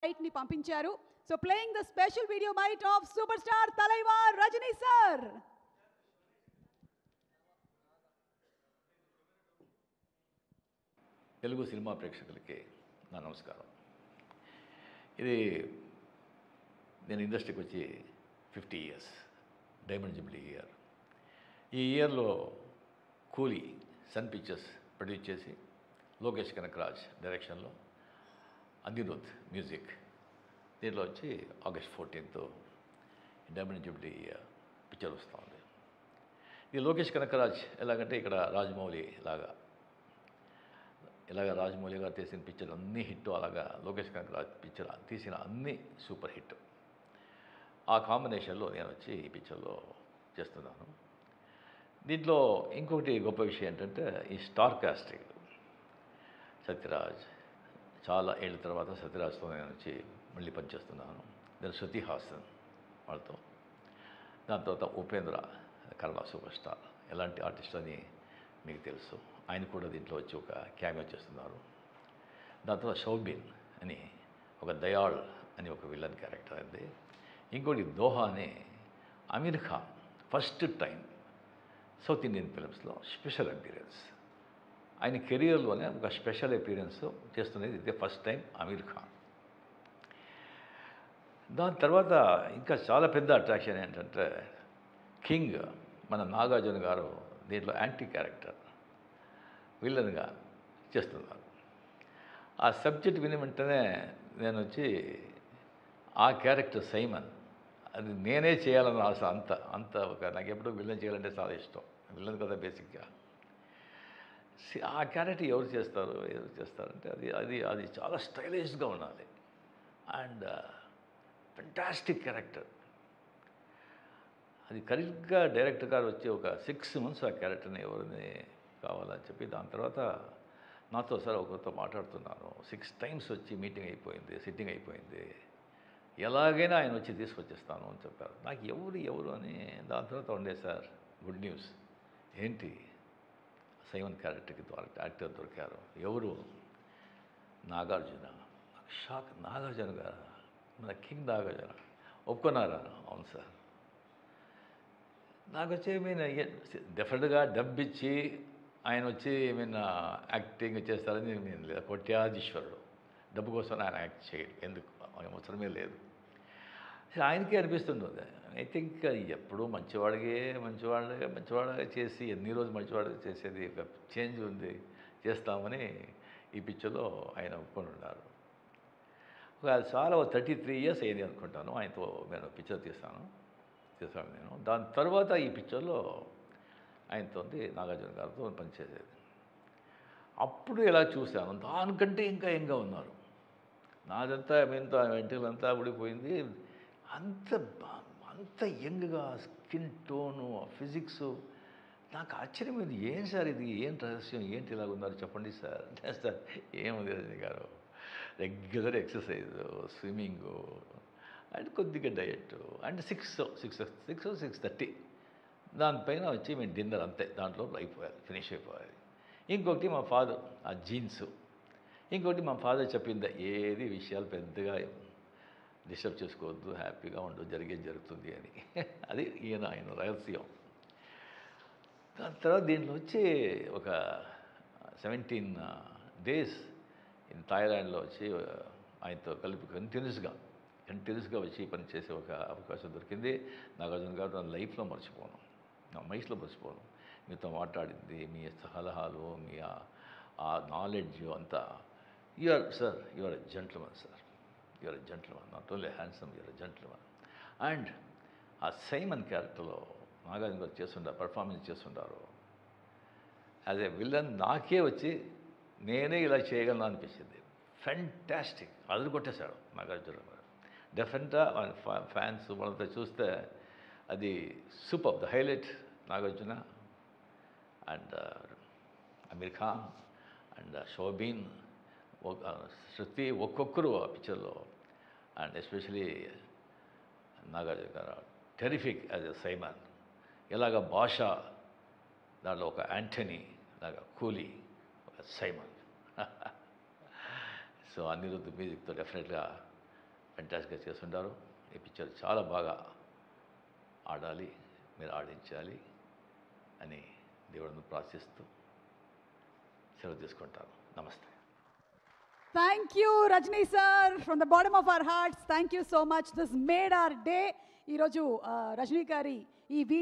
Byte ని పంపించారు. So playing the special video byte of super star Thalaiva Rajini sir. Telugu cinema ప్రేక్షకులకి నా నమస్కారం. ఇది నేను ఇండస్ట్రీకి వచ్చి 50 years, డైమండ్ జూబ్లీ ఇయర్. ఈ ఇయర్లో కూలీ సన్ పిక్చర్స్ ప్రొడ్యూస్ చేసి లోకేష్ కనకరాజ్ డైరెక్షన్లో అనిరుద్ మ్యూజిక్ దీంట్లో వచ్చి August 14th diamond Jubilee picture వస్తూ ఉంది. ఇది లోకేష్ కనకరాజ్ ఎలాగంటే ఇక్కడ రాజమౌళి ఇలాగ రాజమౌళి గారు తీసిన పిక్చర్ అన్నీ హిట్, అలాగా లోకేష్ కనకరాజ్ పిక్చర్ తీసిన అన్నీ సూపర్ హిట్. ఆ కాంబినేషన్లో నేను వచ్చి ఈ పిక్చర్లో చేస్తున్నాను. దీంట్లో ఇంకొకటి గొప్ప విషయం ఏంటంటే ఈ స్టార్ కాస్టింగ్. సత్యరాజ్, చాలా ఏళ్ళ తర్వాత సత్యరాజ్తో నేను వచ్చి మళ్ళీ పనిచేస్తున్నాను. నేను శృతి హాసన్ వాళ్ళతో, దాని తర్వాత ఉపేంద్ర కన్నడ సూపర్ స్టార్, ఎలాంటి ఆర్టిస్ట్ అని మీకు తెలుసు, ఆయన కూడా దీంట్లో వచ్చి ఒక క్యామియో చేస్తున్నారు. దాని తర్వాత షౌబీన్ అని ఒక దయాళ్ అని ఒక విలన్ క్యారెక్టర్ అయింది. ఇంకోటి దోహా అని Aamir Khan first time south Indian ఫిలిమ్స్లో స్పెషల్ అపీరెన్స్, ఆయన కెరియర్లోనే ఒక స్పెషల్ అపీరెన్స్ చేస్తున్నది ఇదే ఫస్ట్ టైం అమీర్ ఖాన్. దాని తర్వాత ఇంకా చాలా పెద్ద అట్రాక్షన్ ఏంటంటే కింగ్ మన నాగార్జున గారు దీంట్లో యాంటీ క్యారెక్టర్ విలన్గా చేస్తున్నారు. ఆ సబ్జెక్ట్ విని వెంటనే నేను వచ్చి ఆ క్యారెక్టర్ సైమన్ అది నేనే చేయాలని ఆశ. అంత ఒక నాకు ఎప్పుడు విలన్ చేయాలంటే చాలా ఇష్టం, విలన్ కదా బేసిక్గా. ఆ క్యారెక్టర్ ఎవరు చేస్తారంటే అది చాలా స్టైలిష్గా ఉండాలి అండ్ ఫెంటాస్టిక్ క్యారెక్టర్. అది కరెక్ట్గా డైరెక్టర్ గారు వచ్చి ఒక 6 months ఆ క్యారెక్టర్ని ఎవరిని కావాలని చెప్పి దాని తర్వాత నాతో సార్ ఒకరితో మాట్లాడుతున్నాను. 6 times వచ్చి మీటింగ్ అయిపోయింది, సిట్టింగ్ అయిపోయింది, ఎలాగైనా ఆయన వచ్చి తీసుకొచ్చేస్తాను అని చెప్పారు. నాకు ఎవరు అని దాని తర్వాత ఉండే సార్ గుడ్ న్యూస్ ఏంటి సైమన్ క్యారెక్టర్కి యాక్టర్ దొరికారు. ఎవరు? నాగార్జున. నాకు షాక్. నాగార్జున గారు, మన కింగ్ నాగార్జున ఒప్పుకున్నారా? అవును సార్. నాకు వచ్చి డెఫినెట్గా డబ్ ఇచ్చి ఆయన వచ్చి యాక్టింగ్ చేస్తారని నేను లేదు. కోట్యాధీశ్వరుడు, డబ్బు కోసం ఆయన యాక్ట్ చేయడు, ఎందుకు అవసరమే లేదు. ఆయనకే అనిపిస్తుంటుంది. ఐ థింక్ ఎప్పుడూ మంచివాడుగా చేసి ఎన్ని రోజులు మంచివాడుగా చేసేది ఒక చేంజ్ ఉంది, చేస్తామని ఈ పిక్చర్లో ఆయన ఒప్పుకొని ఉన్నారు. చాలా 33 years అయింది అనుకుంటాను ఆయనతో నేను పిక్చర్ చేశాను నేను. దాని తర్వాత ఈ పిక్చర్లో ఆయనతో నాగార్జున గారితో పనిచేసేది. అప్పుడు ఎలా చూశాను, దానికంటే ఇంకా యంగ్గా ఉన్నారు. నాదంతా వెంటలంతా ఊడిపోయింది. అంత యంగ్గా స్కిన్ టోను, ఫిజిక్స్ నాకు ఆశ్చర్యమైంది. ఏం సార్ ఇది, ఏం రహస్యం, ఏంటి ఇలాగ ఉన్నారు చెప్పండి సార్. సార్ ఏముంది రజనీ గారు, రెగ్యులర్ ఎక్సర్సైజ్, స్విమ్మింగు అండ్ కొద్దిగా డయట్ అండ్ 6:30 దానిపైన వచ్చి మేము డిన్నర్, అంతే, దాంట్లో ఫినిష్ అయిపోవాలి. ఇంకొకటి మా ఫాదర్ ఆ జీన్స్, ఇంకొకటి మా ఫాదర్ చెప్పింది ఏది విషయాలు పెద్దగా డిస్టర్బ్ చేసుకోవద్దు, హ్యాపీగా ఉండు, జరుగుతుంది అని. అది ఆయన రహస్యం. దాని తర్వాత దీంట్లో వచ్చి ఒక 17 days ఇన్ థాయిలాండ్లో వచ్చి ఆయనతో కలిపి కంటిన్యూస్గా వచ్చి పని చేసే ఒక అవకాశం దొరికింది. నాగార్జున గారు నా లైఫ్లో మర్చిపోను, నా మైస్లో మర్చిపోను. మీతో మాట్లాడింది, మీ సలహాలు, మీ ఆ నాలెడ్జ్ అంతా. You are a gentleman sir, you are a gentleman, not only handsome, you are a gentleman. And ఆ సైమన్ క్యారెక్టర్లో నాగార్జున గారు పర్ఫార్మెన్స్ చేస్తుంటారు యాజ్ ఏ విలన్. నాకే వచ్చి నేనే ఇలా చేయగలను అనిపించింది. ఫెంటాస్టిక్, అదరుకొట్టేశాడు నాగార్జున గారు. డెఫినెట్గా ఫ్యాన్స్ వాళ్ళతో చూస్తే అది super. The highlight Nagarjuna and Aamir Khan and షోబీన్, శృతి, ఒక్కొక్కరు ఆ పిక్చర్లో. అండ్ ఎస్పెషలీ నాగార్జున గారు టెరిఫిక్ యాజ్ ఎ సైమన్. ఇలాగ భాష దాంట్లో ఒక యాంటనీ లాగా, కూలీ ఒక సైమన్. సో అనిరుద్ మ్యూజిక్తో డెఫినెట్గా ఫెంటాస్టిక్గా చేస్తుంటారు. ఈ పిక్చర్ చాలా బాగా ఆడాలి, మీరు ఆడించాలి అని దేవుడిని ప్రార్థిస్తూ సెలవు తీసుకుంటాను. నమస్తే. Thank you, Rajni sir, from the bottom of our hearts. Thank you so much. This made our day. ఈరోజు రజనీ గారి ఈ